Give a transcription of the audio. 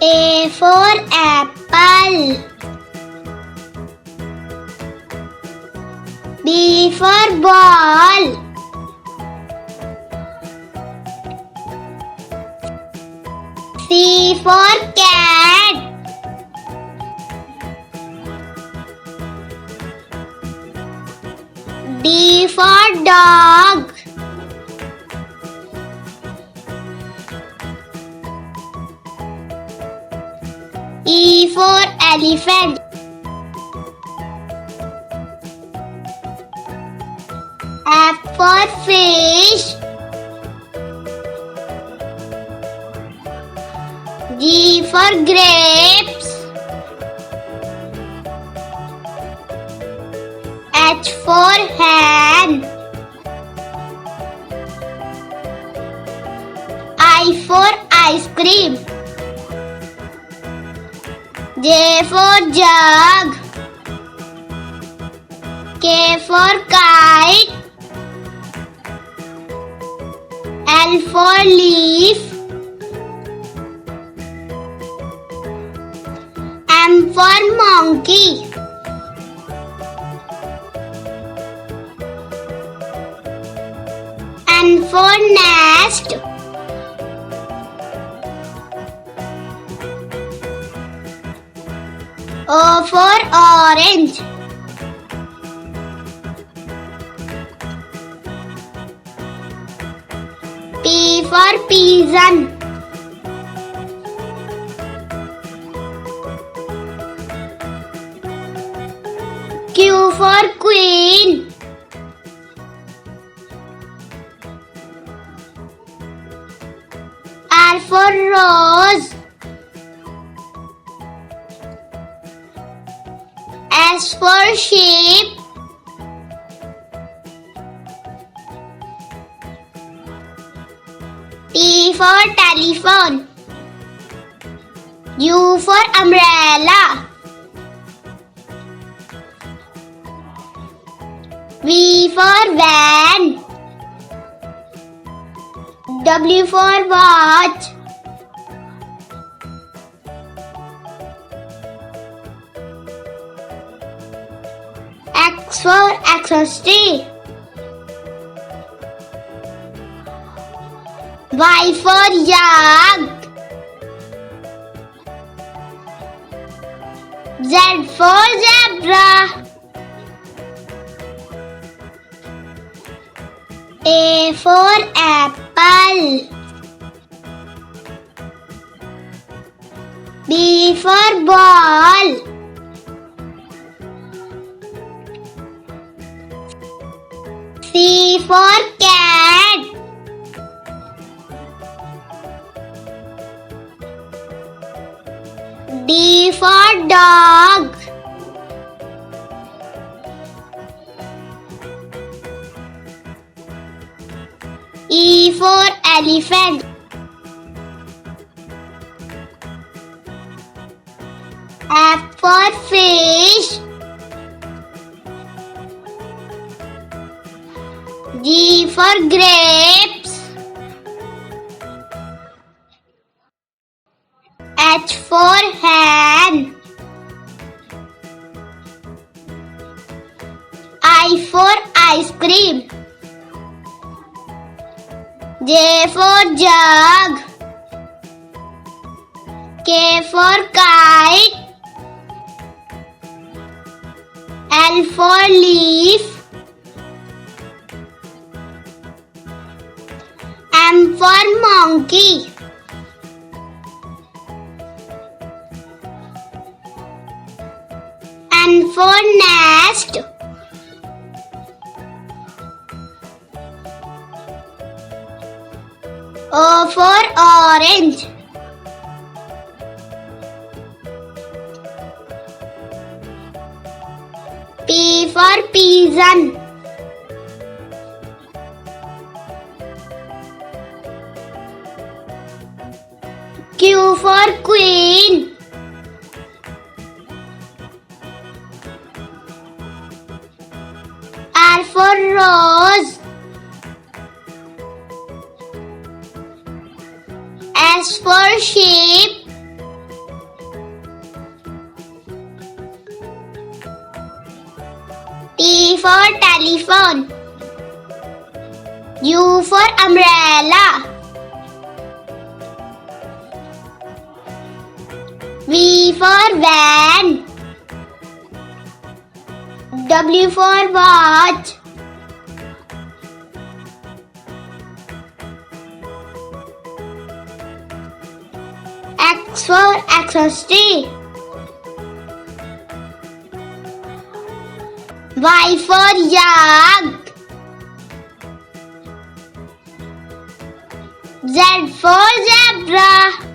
A for apple. B for ball. C for cat. D for dog. E for elephant. F for fish. G for grapes. H for hen. I for ice cream. J for jug. K for kite. L for leaf. M for monkey. N for nest. O for orange. P for pigeon. Q for queen. R for rose. S for sheep. T for telephone. U for umbrella. V for van. W for watch. X for Xmas tree. Y for yak. Z for zebra. A for apple. B for ball. C for cat. D for dog. E for elephant. F for fish. G for grapes. H for hen. I for ice cream. J for jug. K for kite. L for leaf. M for monkey. N for nest. O for orange. P for pigeon. Q for queen. R for rose. S for sheep. telephone. U for umbrella. V for van. W for watch. X for exhaustive. Y for yak. Z for zebra.